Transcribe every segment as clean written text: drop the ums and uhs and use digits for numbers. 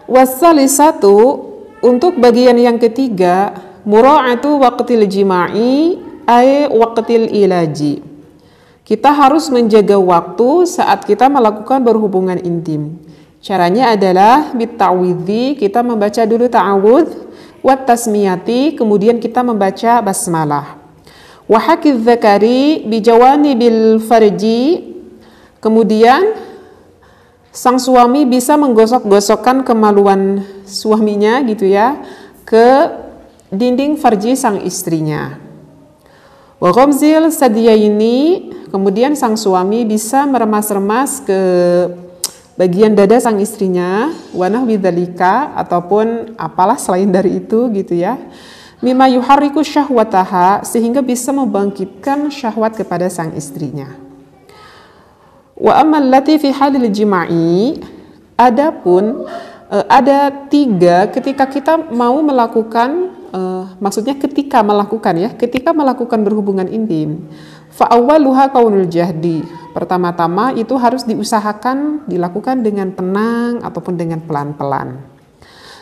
Wasalisatu, untuk bagian yang ketiga, mura'atu waqtil jima'i ay waqtil ilaji. Kita harus menjaga waktu saat kita melakukan berhubungan intim. Caranya adalah bitta'widhi, kita membaca dulu ta'awudz, wat tasmiyati, kemudian kita membaca basmalah. Wa hakiz zakari bijawanibil farji, kemudian sang suami bisa menggosok-gosokkan kemaluan suaminya gitu ya ke dinding farji sang istrinya. Wa ghamzil sadiyaini, kemudian sang suami bisa meremas-remas ke bagian dada sang istrinya, wa nahwi dzalika, ataupun apalah selain dari itu gitu ya. Mimma yuharriku syahwataha, sehingga bisa membangkitkan syahwat kepada sang istrinya. Wa ammal lati fi halil jima'i, adapun ada tiga ketika kita mau melakukan maksudnya ketika melakukan berhubungan intim. Fa awwaluha qaulul jahdi, pertama-tama itu harus diusahakan dilakukan dengan tenang ataupun dengan pelan-pelan.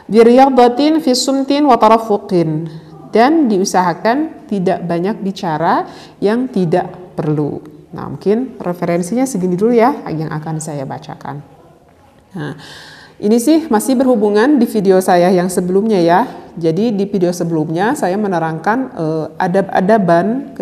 Biriyadatin fi sumtin wa tarafuqin, dan diusahakan tidak banyak bicara yang tidak perlu. Nah, mungkin referensinya segini dulu ya yang akan saya bacakan. Nah, ini sih masih berhubungan di video saya yang sebelumnya ya. Jadi di video sebelumnya saya menerangkan adab-adaban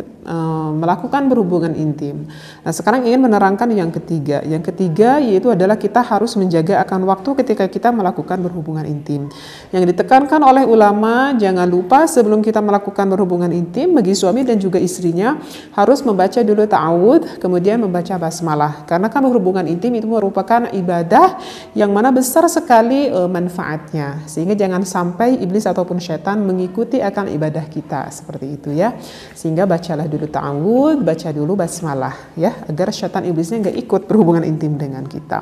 melakukan berhubungan intim. Nah, sekarang ingin menerangkan yang ketiga. Yang ketiga yaitu adalah kita harus menjaga akan waktu ketika kita melakukan berhubungan intim. Yang ditekankan oleh ulama, jangan lupa sebelum kita melakukan berhubungan intim bagi suami dan juga istrinya harus membaca dulu ta'awudz, kemudian membaca basmalah. Karena kan berhubungan intim itu merupakan ibadah yang mana besar sekali manfaatnya. Sehingga jangan sampai iblis ataupun syaitan mengikuti akan ibadah kita seperti itu ya. Sehingga bacalah dulu ta'awudz, baca dulu basmalah ya, agar syaitan iblisnya nggak ikut berhubungan intim dengan kita.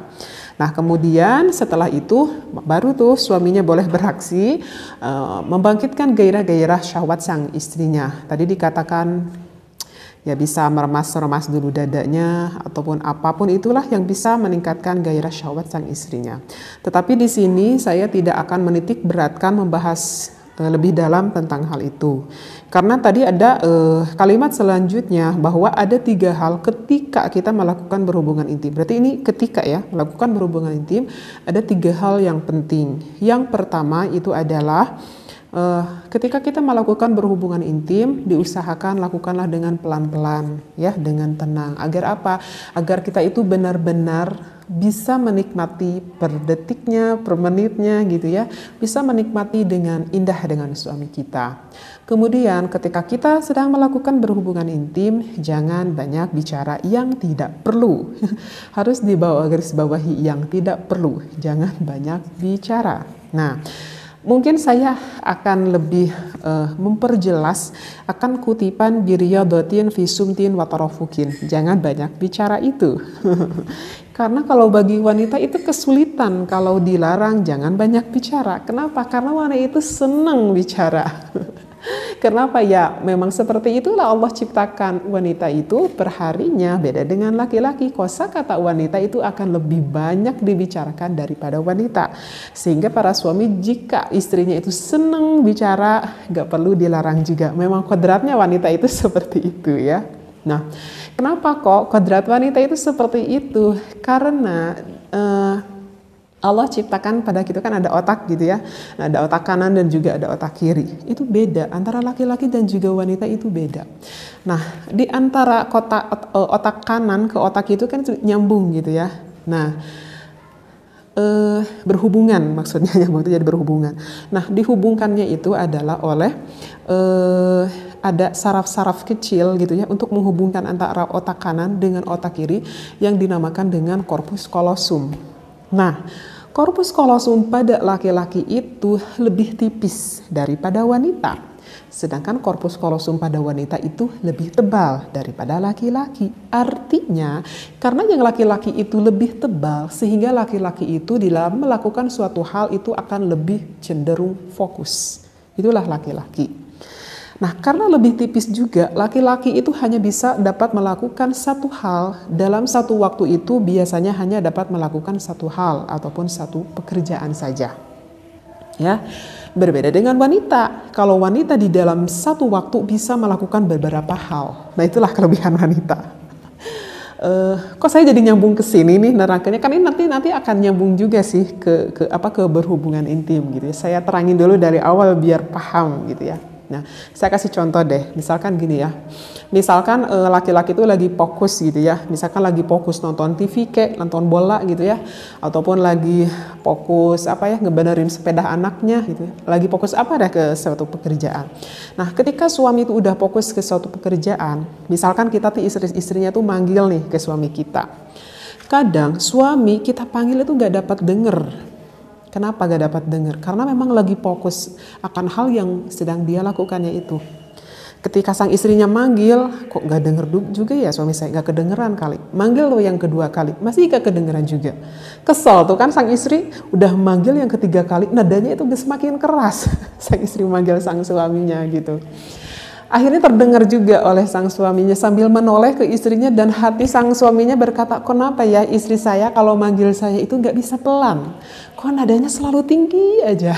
Nah, kemudian setelah itu baru tuh suaminya boleh beraksi membangkitkan gairah-gairah syahwat sang istrinya. Tadi dikatakan ya bisa meremas-remas dulu dadanya ataupun apapun itulah yang bisa meningkatkan gairah syahwat sang istrinya. Tetapi di sini saya tidak akan menitik beratkan membahas lebih dalam tentang hal itu. Karena tadi ada kalimat selanjutnya bahwa ada 3 hal ketika kita melakukan berhubungan intim. Berarti ini ketika ya melakukan berhubungan intim ada 3 hal yang penting. Yang pertama itu adalah ketika kita melakukan berhubungan intim, diusahakan lakukanlah dengan pelan-pelan ya, dengan tenang. Agar apa? Agar kita itu benar-benar bisa menikmati per detiknya, per menitnya gitu ya. Bisa menikmati dengan indah dengan suami kita. Kemudian ketika kita sedang melakukan berhubungan intim, jangan banyak bicara yang tidak perlu. Harus dibawa garis bawahi yang tidak perlu. Jangan banyak bicara. Nah, mungkin saya akan lebih memperjelas akan kutipan biriyadatin fi sumtin wa tarafukin. Jangan banyak bicara itu. Karena kalau bagi wanita itu kesulitan kalau dilarang jangan banyak bicara. Kenapa? Karena wanita itu senang bicara. Kenapa ya? Memang seperti itulah Allah ciptakan wanita itu perharinya beda dengan laki-laki. Kosakata wanita itu akan lebih banyak dibicarakan daripada wanita. Sehingga para suami jika istrinya itu senang bicara, gak perlu dilarang juga. Memang kodratnya wanita itu seperti itu ya. Nah, kenapa kok kodrat wanita itu seperti itu? Karena Allah ciptakan pada kita kan ada otak gitu ya. Nah, ada otak kanan dan juga ada otak kiri. Itu beda antara laki-laki dan juga wanita, itu beda. Nah, di antara otak kanan ke otak itu kan nyambung gitu ya. Nah, berhubungan maksudnya nyambung itu jadi berhubungan. Nah, dihubungkannya itu adalah oleh ada saraf-saraf kecil gitu ya untuk menghubungkan antara otak kanan dengan otak kiri yang dinamakan dengan corpus callosum. Nah, corpus callosum pada laki-laki itu lebih tipis daripada wanita. Sedangkan corpus callosum pada wanita itu lebih tebal daripada laki-laki. Artinya, karena yang laki-laki itu lebih tebal, sehingga laki-laki itu dalam melakukan suatu hal itu akan lebih cenderung fokus. Itulah laki-laki. Nah, karena lebih tipis juga, laki-laki itu hanya bisa dapat melakukan satu hal dalam satu waktu itu, biasanya hanya dapat melakukan satu hal ataupun satu pekerjaan saja. Ya, berbeda dengan wanita. Kalau wanita di dalam satu waktu bisa melakukan beberapa hal. Nah, itulah kelebihan wanita. Kok saya jadi nyambung ke sini nih nerakanya, kan ini nanti akan nyambung juga sih ke berhubungan intim gitu ya. Saya terangin dulu dari awal biar paham gitu ya. Nah, saya kasih contoh deh. Misalkan gini ya. Misalkan laki-laki itu lagi fokus gitu ya. Misalkan lagi fokus nonton TV kayak nonton bola gitu ya. Ataupun lagi fokus ngebenerin sepeda anaknya gitu ya. Lagi fokus deh ke suatu pekerjaan. Nah, ketika suami itu udah fokus ke suatu pekerjaan, misalkan kita tuh istrinya tuh manggil nih ke suami kita. Kadang suami kita panggil itu gak dapat denger. Kenapa gak dapat dengar? Karena memang lagi fokus akan hal yang sedang dia lakukannya itu. Ketika sang istrinya manggil, kok gak denger juga ya suami saya, gak kedengeran kali. Manggil lo yang kedua kali, masih gak kedengeran juga. Kesel tuh kan sang istri udah manggil yang ketiga kali, nadanya itu semakin keras. Sang istri manggil sang suaminya gitu. Akhirnya terdengar juga oleh sang suaminya sambil menoleh ke istrinya, dan hati sang suaminya berkata, kenapa ya istri saya kalau manggil saya itu gak bisa pelan? Kok nadanya selalu tinggi aja?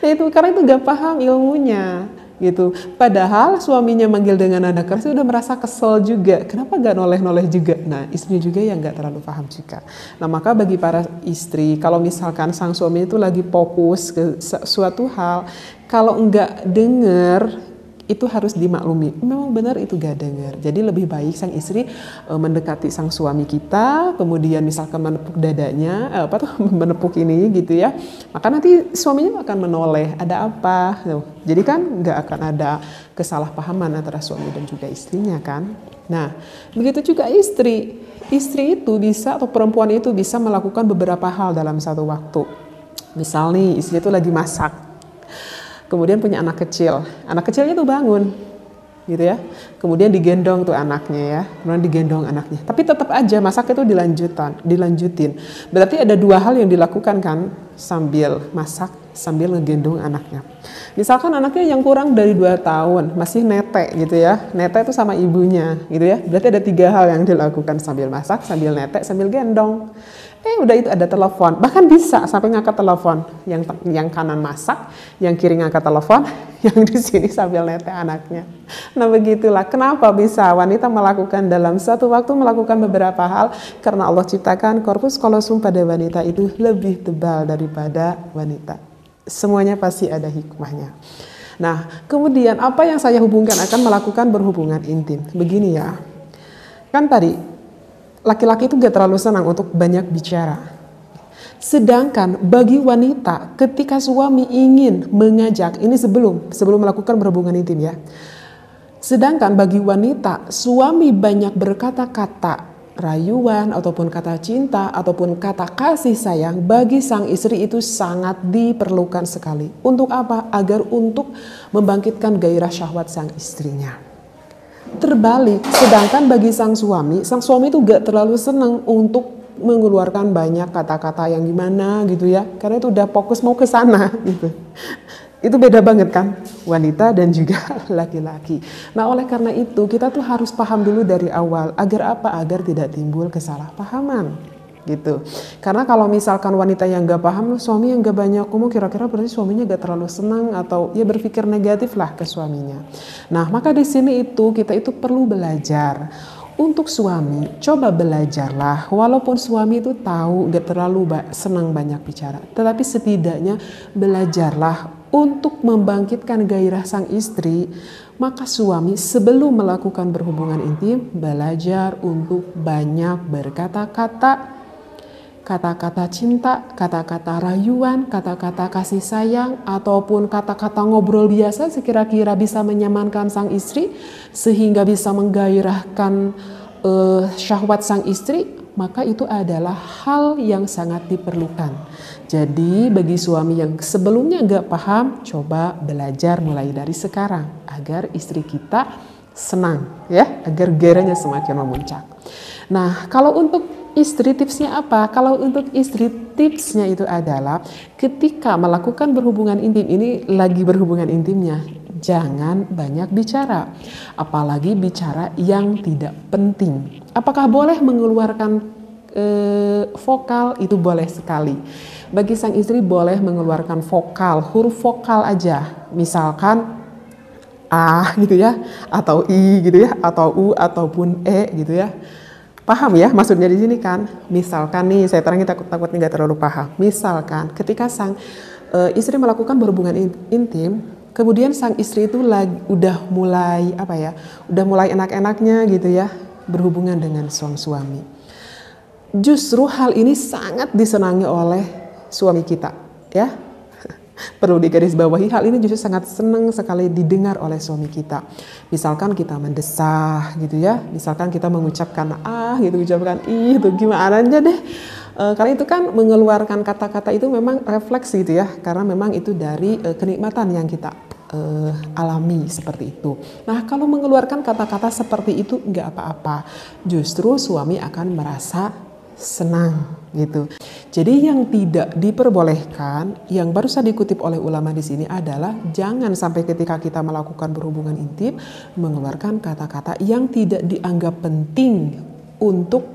Nah itu karena itu gak paham ilmunya gitu. Padahal suaminya manggil dengan nada keras udah merasa kesel juga. Kenapa gak noleh-noleh juga? Nah istrinya juga yang gak terlalu paham juga. Nah maka bagi para istri, kalau misalkan sang suami itu lagi fokus ke suatu hal, kalau enggak denger, itu harus dimaklumi, memang benar itu gak dengar. Jadi lebih baik sang istri mendekati sang suami kita, kemudian misalkan menepuk dadanya, menepuk ini gitu ya. Maka nanti suaminya akan menoleh, ada apa? Jadi kan gak akan ada kesalahpahaman antara suami dan juga istrinya kan. Nah, begitu juga istri. Istri itu bisa, atau perempuan itu bisa melakukan beberapa hal dalam satu waktu. Misal nih, istri itu lagi masak. Kemudian punya anak kecilnya tuh bangun gitu ya, kemudian digendong tuh anaknya ya, kemudian digendong anaknya, tapi tetap aja masak itu dilanjutin. Berarti ada dua hal yang dilakukan kan, sambil masak, sambil ngegendong anaknya. Misalkan anaknya yang kurang dari 2 tahun, masih netek gitu ya, netek itu sama ibunya gitu ya, berarti ada 3 hal yang dilakukan, sambil masak, sambil netek, sambil gendong. Udah itu ada telepon, bahkan bisa sampai ngangkat telepon, yang kanan masak, yang kiri ngangkat telepon, yang di sini sambil netek anaknya. Nah begitulah kenapa bisa wanita melakukan dalam satu waktu melakukan beberapa hal, karena Allah ciptakan korpus kolosum pada wanita itu lebih tebal daripada wanita. Semuanya pasti ada hikmahnya. Nah kemudian apa yang saya hubungkan akan melakukan berhubungan intim, begini ya, kan tadi laki-laki itu gak terlalu senang untuk banyak bicara. Sedangkan bagi wanita ketika suami ingin mengajak, ini sebelum melakukan berhubungan intim ya. Sedangkan bagi wanita, suami banyak berkata-kata rayuan ataupun kata cinta ataupun kata kasih sayang, bagi sang istri itu sangat diperlukan sekali. Untuk apa? Agar untuk membangkitkan gairah syahwat sang istrinya. Terbalik, sedangkan bagi sang suami itu gak terlalu senang untuk mengeluarkan banyak kata-kata yang gimana gitu ya, karena itu udah fokus mau ke sana gitu. Itu beda banget kan, wanita dan juga laki-laki. Nah oleh karena itu kita tuh harus paham dulu dari awal, agar apa? Agar tidak timbul kesalahpahaman gitu. Karena kalau misalkan wanita yang gak paham, suami yang gak banyak ngomong, kira-kira berarti suaminya gak terlalu senang atau ya berpikir negatif lah ke suaminya. Nah maka di sini kita itu perlu belajar. Untuk suami, coba belajarlah, walaupun suami itu tahu gak terlalu senang banyak bicara, tetapi setidaknya belajarlah untuk membangkitkan gairah sang istri. Maka suami sebelum melakukan berhubungan intim, belajar untuk banyak berkata-kata, kata-kata cinta, kata-kata rayuan, kata-kata kasih sayang, ataupun kata-kata ngobrol biasa sekira-kira bisa menyamankan sang istri sehingga bisa menggairahkan syahwat sang istri, maka itu adalah hal yang sangat diperlukan. Jadi bagi suami yang sebelumnya nggak paham, coba belajar mulai dari sekarang agar istri kita senang ya, agar gairahnya semakin memuncak. Nah kalau untuk istri tipsnya apa? Kalau untuk istri tipsnya itu adalah ketika melakukan berhubungan intim, ini lagi berhubungan intimnya, jangan banyak bicara. Apalagi bicara yang tidak penting. Apakah boleh mengeluarkan vokal itu boleh sekali. Bagi sang istri boleh mengeluarkan vokal, huruf vokal aja. Misalkan A gitu ya, atau I gitu ya, atau U ataupun E gitu ya. Paham ya maksudnya di sini kan? Misalkan nih, saya terangin takutnya nggak terlalu paham. Misalkan ketika sang istri melakukan berhubungan intim, kemudian sang istri itu udah mulai udah mulai enak-enaknya gitu ya, berhubungan dengan suami. Justru hal ini sangat disenangi oleh suami kita, ya. Perlu digarisbawahi, hal ini justru sangat senang sekali didengar oleh suami kita. Misalkan kita mendesah gitu ya, misalkan kita mengucapkan gitu, ucapkan itu gimana aja deh. Karena itu kan mengeluarkan kata-kata itu memang refleks gitu ya, karena memang itu dari kenikmatan yang kita alami seperti itu. Nah, kalau mengeluarkan kata-kata seperti itu nggak apa-apa, justru suami akan merasa senang gitu. Jadi yang tidak diperbolehkan, yang barusan dikutip oleh ulama di sini adalah jangan sampai ketika kita melakukan berhubungan intim mengeluarkan kata-kata yang tidak dianggap penting untuk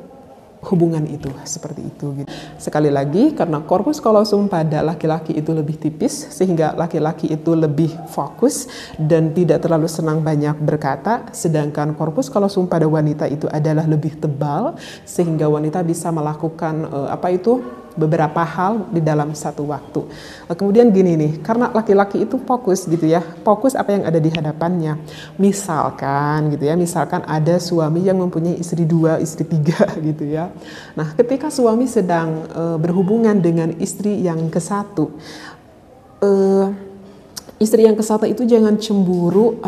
hubungan itu, seperti itu gitu. Sekali lagi, karena korpus kolosum pada laki-laki itu lebih tipis sehingga laki-laki itu lebih fokus dan tidak terlalu senang banyak berkata, sedangkan korpus kolosum pada wanita itu adalah lebih tebal sehingga wanita bisa melakukan beberapa hal di dalam satu waktu. Kemudian gini nih, karena laki-laki itu fokus gitu ya, fokus apa yang ada di hadapannya. Misalkan gitu ya, misalkan ada suami yang mempunyai istri 2, istri 3 gitu ya. Nah, ketika suami sedang berhubungan dengan istri yang ke-1, istri yang ke-1 itu jangan cemburu,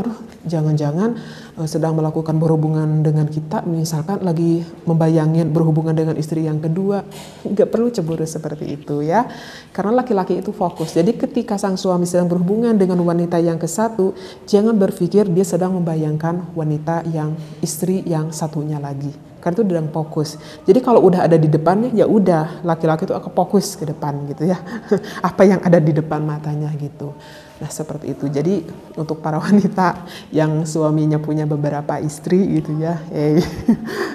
jangan-jangan sedang melakukan berhubungan dengan kita, misalkan lagi membayangin berhubungan dengan istri yang kedua, nggak perlu cemburu seperti itu ya, karena laki-laki itu fokus. Jadi ketika sang suami sedang berhubungan dengan wanita yang ke-1, jangan berpikir dia sedang membayangkan wanita yang istri yang satunya lagi, karena itu sedang fokus. Jadi kalau udah ada di depannya, ya udah laki-laki itu akan fokus ke depan gitu ya, apa yang ada di depan matanya gitu. Nah, seperti itu. Jadi untuk para wanita yang suaminya punya beberapa istri gitu ya,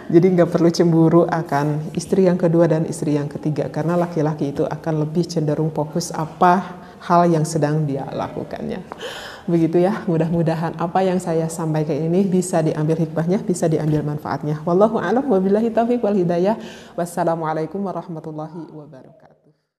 jadi nggak perlu cemburu akan istri yang kedua dan istri yang ketiga, karena laki-laki itu akan lebih cenderung fokus apa hal yang sedang dia lakukannya. Begitu ya, mudah-mudahan apa yang saya sampaikan ini bisa diambil hikmahnya, bisa diambil manfaatnya. Wallahu a'lam, wabillahi taufiq wal hidayah. Wassalamualaikum warahmatullahi wabarakatuh.